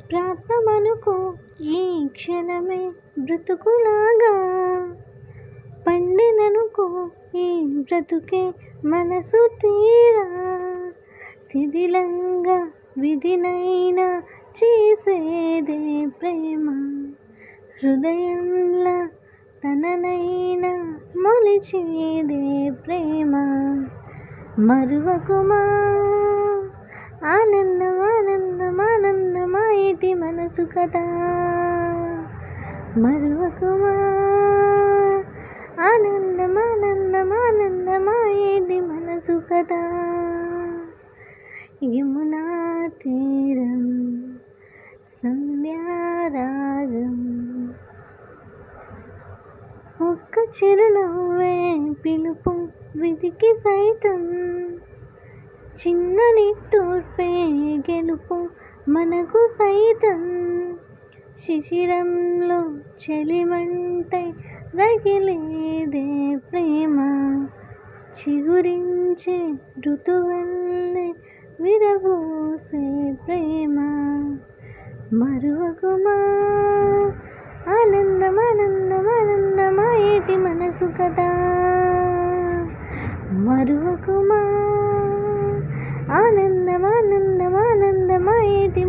ప్రాప్తమనుకో ఈ క్షణమే బ్రతుకులాగా, పండిననుకో ఈ బ్రతుకే మనసు తీరా, శిథిలంగా విధినైనా చేసేదే ప్రేమ, హృదయంలా తననైనా మొలిచేదే ప్రేమ. మరువకుమా ఆనందం ఆనందం ఆనందమాయేటి మనసు కదా, మరువకుమా ఆనందం ఆనందం ఆనందమాయేటి మనసు కదా. యమునా తీరం సంధ్యారాగం, ఒక్క చిరునవ్వే పిలుపు విధికి సైతం, చిన్న నిట్టూర్పే గెలుపు మనకు సైతం, శిశిరంలో చలిమంటై రగిలేదే ప్రేమ, చిగురించే ఋతువల్లే విరబూసే ప్రేమ. మరువకుమా ఆనందం ఆనందం ఆనందమాయేటి మనసు కదా, మరువకుమా ఆనందం ఆనందం ఆనందమాయేటి